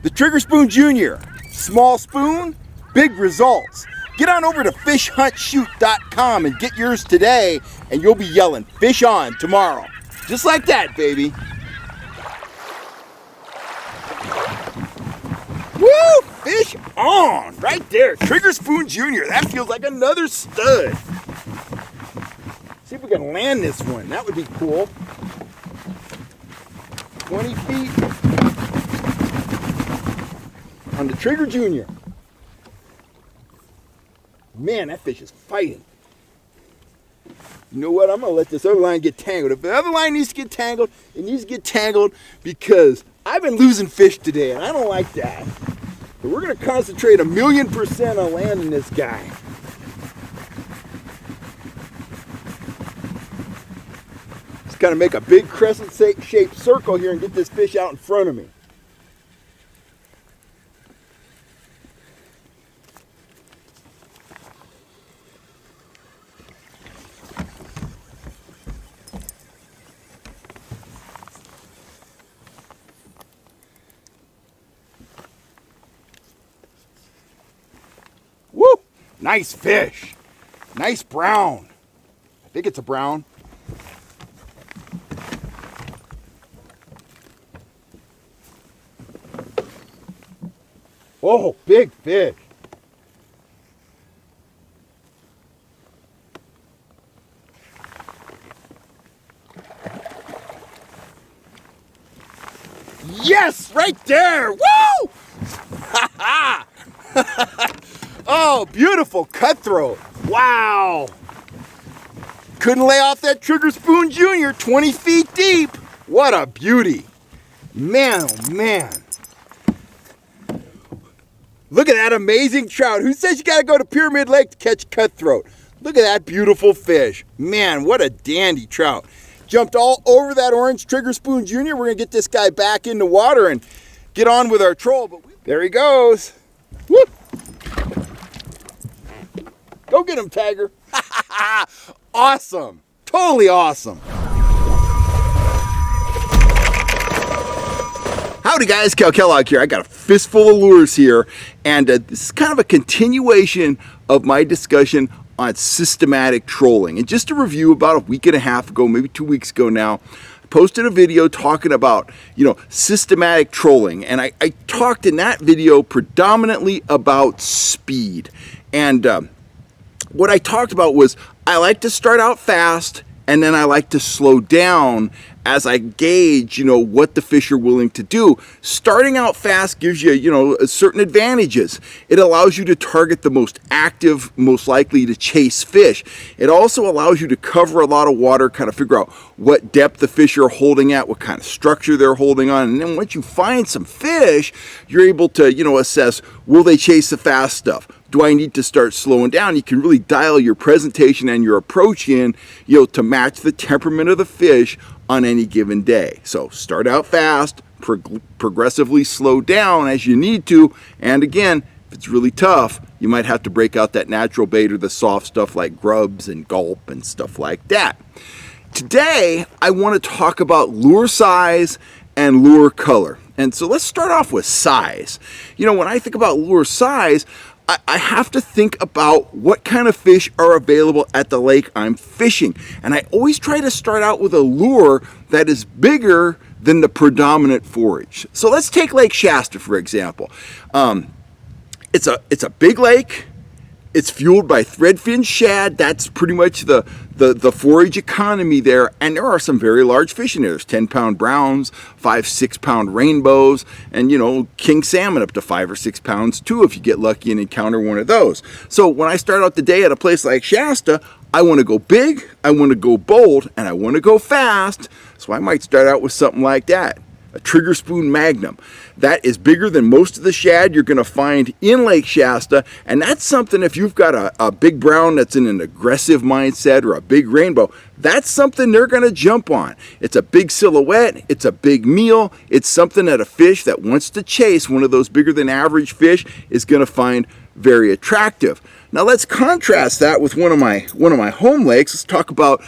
The Trigger Spoon Jr. Small spoon, big results. Get on over to fishhuntshoot.com and get yours today, and you'll be yelling fish on tomorrow. Just like that, baby. Woo! Fish on! Right there. Trigger Spoon Jr. That feels like another stud. See if we can land this one. That would be cool. 20 feet on the Trigger Jr. Man, that fish is fighting. You know what? I'm going to let this other line get tangled. If the other line needs to get tangled, it needs to get tangled because I've been losing fish today, and I don't like that. But we're going to concentrate 1,000,000% on landing this guy. Just got to make a big crescent-shaped circle here and get this fish out in front of me. Woo! Nice fish. Nice brown. I think it's a brown. Oh, big fish. Yes, right there. Woo! Ha ha! Oh, beautiful cutthroat. Wow. Couldn't lay off that Trigger Spoon Jr. 20 feet deep. What a beauty. Man, oh man. Look at that amazing trout. Who says you got to go to Pyramid Lake to catch cutthroat? Look at that beautiful fish. Man, what a dandy trout. Jumped all over that orange Trigger Spoon Jr. We're going to get this guy back in the water and get on with our troll. But there he goes. Whoop. Go get him, Tiger. Awesome. Totally awesome. Howdy guys, Cal Kellogg here. I got a fistful of lures here, and this is kind of a continuation of my discussion on systematic trolling. And just a review, about a week and a half ago, maybe 2 weeks ago now, I posted a video talking about, systematic trolling. And I talked in that video predominantly about speed. And what I talked about was I like to start out fast, and then I like to slow down as I gauge, what the fish are willing to do. Starting out fast gives you, certain advantages. It allows you to target the most active, most likely to chase fish. It also allows you to cover a lot of water, kind of figure out what depth the fish are holding at, what kind of structure they're holding on. And then once you find some fish, you're able to, assess, will they chase the fast stuff? Do I need to start slowing down? You can really dial your presentation and your approach in, to match the temperament of the fish on any given day. So start out fast, progressively slow down as you need to, and again, if it's really tough, you might have to break out that natural bait or the soft stuff like grubs and gulp and stuff like that. Today, I want to talk about lure size and lure color. And so let's start off with size. When I think about lure size, I have to think about what kind of fish are available at the lake I'm fishing. And I always try to start out with a lure that is bigger than the predominant forage. So let's take Lake Shasta, for example. It's a big lake. It's fueled by threadfin shad. That's pretty much the forage economy there. And there are some very large fish in there. There's 10-pound browns, 5-6-pound rainbows, and king salmon up to 5 or 6 pounds too if you get lucky and encounter one of those. So when I start out the day at a place like Shasta, I want to go big, I want to go bold, and I want to go fast. So I might start out with something like that. A Trigger Spoon Magnum. That is bigger than most of the shad you're going to find in Lake Shasta, and that's something, if you've got a big brown that's in an aggressive mindset or a big rainbow, that's something they're going to jump on. It's a big silhouette, it's a big meal, it's something that a fish that wants to chase one of those bigger than average fish is going to find very attractive. Now let's contrast that with one of my home lakes. Let's talk about,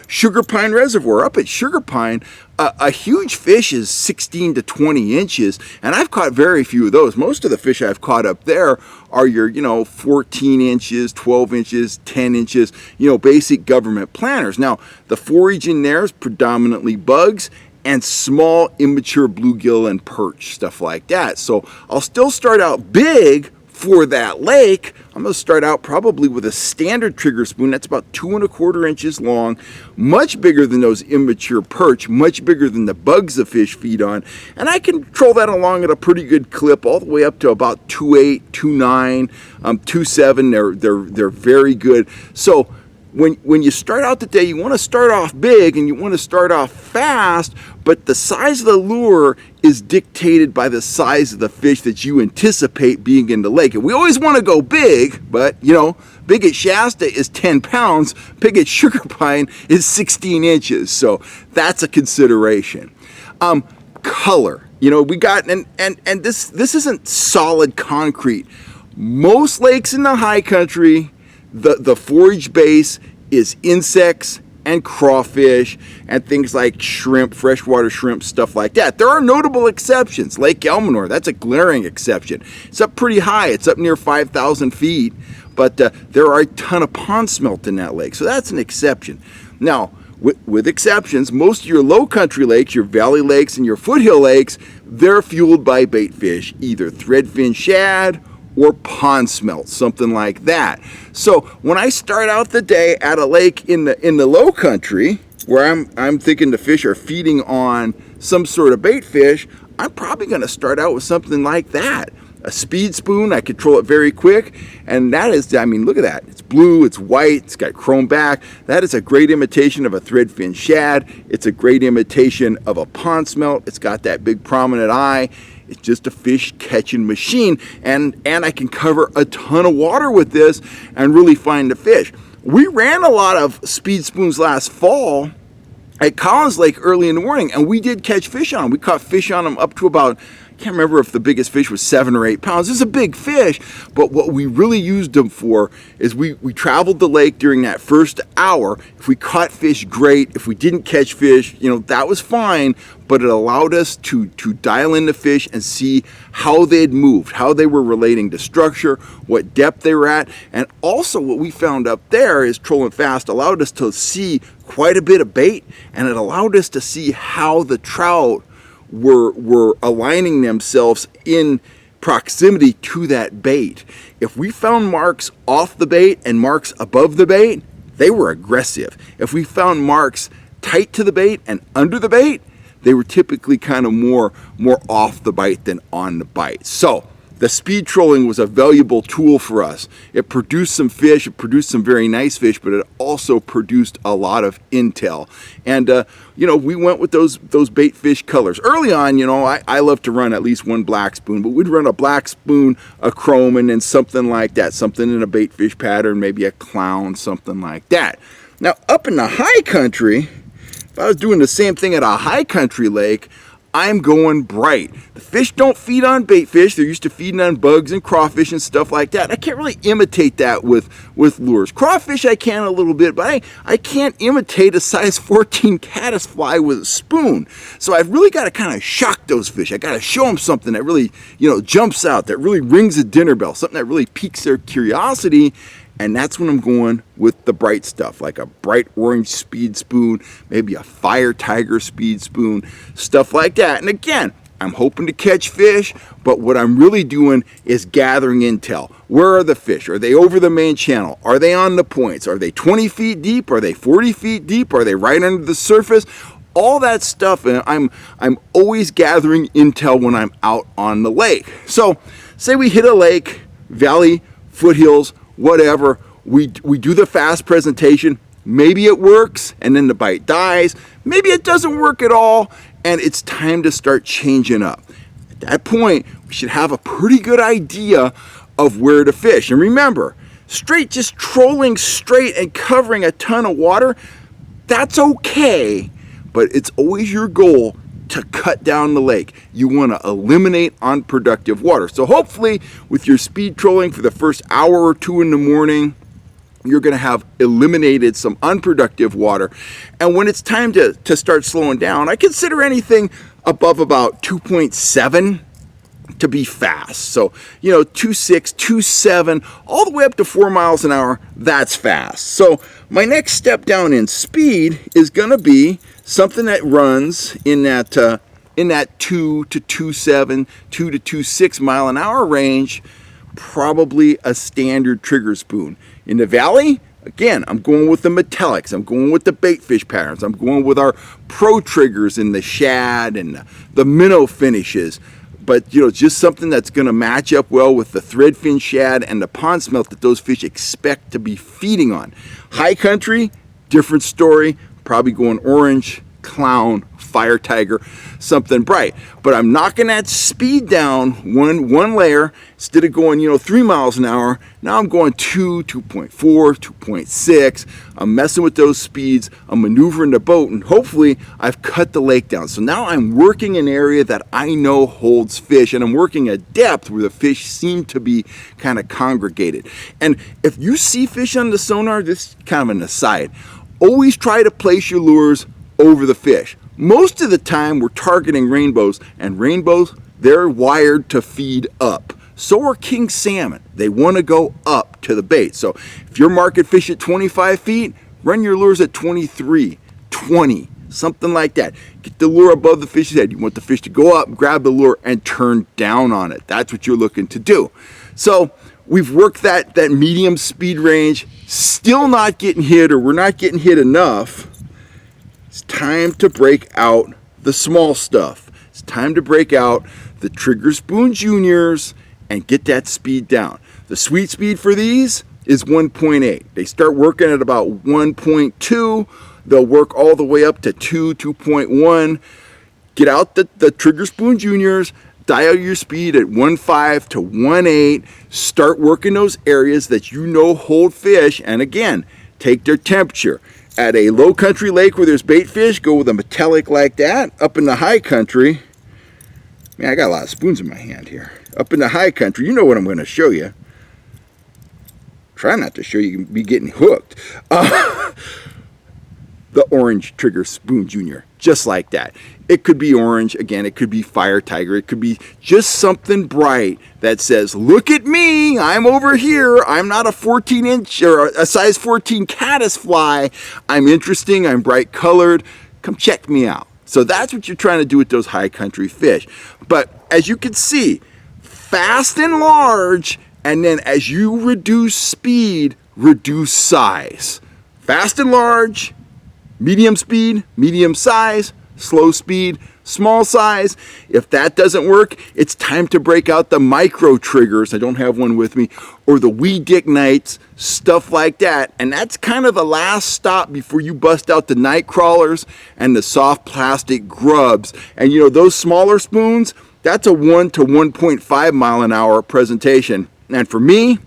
Sugar Pine Reservoir. Up at Sugar Pine, a huge fish is 16 to 20 inches, and I've caught very few of those. Most of the fish I've caught up there are your, 14 inches, 12 inches, 10 inches, basic government planters. Now, the forage in there is predominantly bugs and small immature bluegill and perch, stuff like that. So I'll still start out big for that lake. I'm going to start out probably with a standard trigger spoon that's about 2¼ inches long, much bigger than those immature perch, much bigger than the bugs the fish feed on, and I can control that along at a pretty good clip, all the way up to about 2.8, 2.9, 2.7. They're very good. So when you start out the day, you want to start off big and you want to start off fast, but the size of the lure is dictated by the size of the fish that you anticipate being in the lake. And we always want to go big, but big at Shasta is 10 pounds, big at Sugar Pine is 16 inches. So that's a consideration. Color, we got, and this isn't solid concrete. Most lakes in the high country, the forage base is insects and crawfish and things like shrimp, freshwater shrimp, stuff like that. There are notable exceptions. Lake Elminor, that's a glaring exception. It's up pretty high. It's up near 5,000 feet, but there are a ton of pond smelt in that lake, so that's an exception. Now, with exceptions, most of your low country lakes, your valley lakes and your foothill lakes, they're fueled by bait fish, either threadfin shad or pond smelt, something like that. So when I start out the day at a lake in the low country, where I'm thinking the fish are feeding on some sort of bait fish, I'm probably going to start out with something like that. A speed spoon, I control it very quick, and that is, look at that. It's blue, it's white, it's got chrome back. That is a great imitation of a threadfin shad. It's a great imitation of a pond smelt. It's got that big prominent eye. It's just a fish catching machine, and I can cover a ton of water with this and really find the fish. We ran a lot of speed spoons last fall at Collins Lake early in the morning, and we did catch fish on them. We caught fish on them up to about, I can't remember if the biggest fish was 7 or 8 pounds. This is a big fish, but what we really used them for is we traveled the lake during that first hour. If we caught fish, great. If we didn't catch fish, that was fine, but it allowed us to dial in the fish and see how they'd moved, how they were relating to structure, what depth they were at, and also what we found up there is trolling fast allowed us to see quite a bit of bait, and it allowed us to see how the trout were aligning themselves in proximity to that bait. If we found marks off the bait and marks above the bait, they were aggressive. If we found marks tight to the bait and under the bait, they were typically kind of more off the bite than on the bite. So the speed trolling was a valuable tool for us. It produced some fish, it produced some very nice fish, but it also produced a lot of intel. And we went with those bait fish colors. Early on, I love to run at least one black spoon, but we'd run a black spoon, a chrome, and then something like that, something in a bait fish pattern, maybe a clown, something like that. Now, up in the high country, if I was doing the same thing at a high country lake, I'm going bright. The fish don't feed on bait fish. They're used to feeding on bugs and crawfish and stuff like that. I can't really imitate that with lures. Crawfish I can a little bit, but I can't imitate a size 14 caddisfly with a spoon. So I've really got to kind of shock those fish. I got to show them something that really, jumps out, that really rings a dinner bell, something that really piques their curiosity. And that's when I'm going with the bright stuff, like a bright orange speed spoon, maybe a fire tiger speed spoon, stuff like that. And again, I'm hoping to catch fish, but what I'm really doing is gathering intel. Where are the fish? Are they over the main channel? Are they on the points? Are they 20 feet deep? Are they 40 feet deep? Are they right under the surface? All that stuff, and I'm always gathering intel when I'm out on the lake. So, say we hit a lake, valley, foothills, whatever, we do the fast presentation. Maybe it works and then the bite dies. Maybe it doesn't work at all and it's time to start changing up. At that point, we should have a pretty good idea of where to fish. And remember, just trolling straight and covering a ton of water, that's okay, but it's always your goal to cut down the lake. You want to eliminate unproductive water. So hopefully with your speed trolling for the first hour or two in the morning, you're going to have eliminated some unproductive water. And when it's time to start slowing down, I consider anything above about 2.7 to be fast. So, 2.6, 2.7, all the way up to 4 miles an hour, that's fast. So my next step down in speed is going to be something that runs in that 2 to 2.7, 2 to 2.6 mile an hour range, probably a standard trigger spoon. In the valley, again, I'm going with the metallics. I'm going with the bait fish patterns. I'm going with our pro triggers in the shad and the minnow finishes. But, just something that's going to match up well with the threadfin shad and the pond smelt that those fish expect to be feeding on. High country, different story. Probably going orange, clown, fire tiger, something bright. But I'm knocking that speed down one layer. Instead of going, 3 miles an hour, now I'm going 2, 2.4, 2.6. I'm messing with those speeds. I'm maneuvering the boat, and hopefully I've cut the lake down. So now I'm working an area that I know holds fish, and I'm working a depth where the fish seem to be kind of congregated. And if you see fish on the sonar, this is kind of an aside, always try to place your lures over the fish. Most of the time we're targeting rainbows, and rainbows, they're wired to feed up. So are king salmon. They want to go up to the bait. So if you're market fish at 25 feet, run your lures at 23, 20, something like that. Get the lure above the fish's head. You want the fish to go up, grab the lure, and turn down on it. That's what you're looking to do. So we've worked that medium speed range, still not getting hit, or we're not getting hit enough. It's time to break out the small stuff. It's time to break out the Trigger Spoon Juniors and get that speed down. The sweet speed for these is 1.8. They start working at about 1.2. They'll work all the way up to 2, 2.1. Get out the Trigger Spoon Juniors, dial your speed at 1.5 to 1.8. Start working those areas that hold fish, and again, take their temperature. At a low country lake where there's bait fish, go with a metallic like that. Up in the high country, man, I got a lot of spoons in my hand here. Up in the high country, you know what I'm going to show you. Try not to show you, you can be getting hooked. The orange Trigger Spoon Junior, just like that. It could be orange, again, it could be fire tiger, it could be just something bright that says, look at me, I'm over here, I'm not a 14-inch or a size 14 caddisfly, I'm interesting, I'm bright colored, come check me out. So that's what you're trying to do with those high country fish. But as you can see, fast and large, and then as you reduce speed, reduce size. Fast and large, medium speed, medium size, slow speed, small size. If that doesn't work, it's time to break out the micro triggers. I don't have one with me, or the Weed Dick Nights, stuff like that. And that's kind of the last stop before you bust out the night crawlers and the soft plastic grubs. And those smaller spoons, that's a 1 to 1.5 mile an hour presentation. And for me,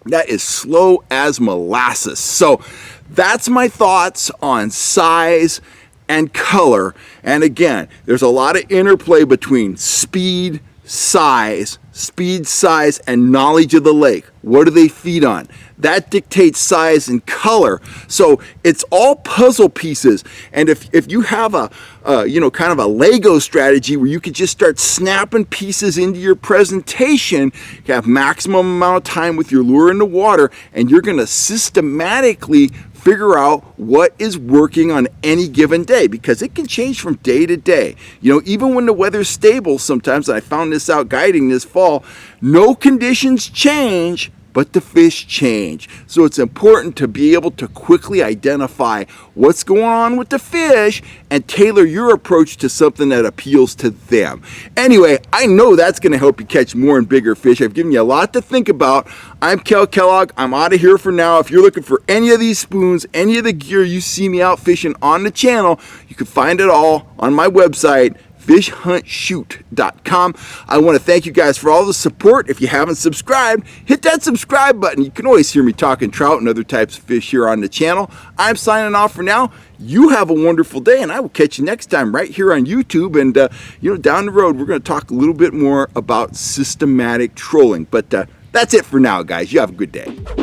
that is slow as molasses. So that's my thoughts on size and color. And again, there's a lot of interplay between speed, size, and knowledge of the lake. What do they feed on? That dictates size and color. So it's all puzzle pieces. And if you have a kind of a Lego strategy where you could just start snapping pieces into your presentation, you have maximum amount of time with your lure in the water, and you're going to systematically figure out what is working on any given day, because it can change from day to day. Even when the weather's stable, sometimes, and I found this out guiding this fall, no conditions change, but the fish change. So it's important to be able to quickly identify what's going on with the fish and tailor your approach to something that appeals to them. Anyway, I know that's going to help you catch more and bigger fish. I've given you a lot to think about. I'm Kel Kellogg. I'm out of here for now. If you're looking for any of these spoons, any of the gear you see me out fishing on the channel, you can find it all on my website, fishhuntshoot.com. I want to thank you guys for all the support. If you haven't subscribed, hit that subscribe button. You can always hear me talking trout and other types of fish here on the channel. I'm signing off for now. You have a wonderful day, and I will catch you next time right here on YouTube. And, down the road, we're going to talk a little bit more about systematic trolling. But that's it for now, guys. You have a good day.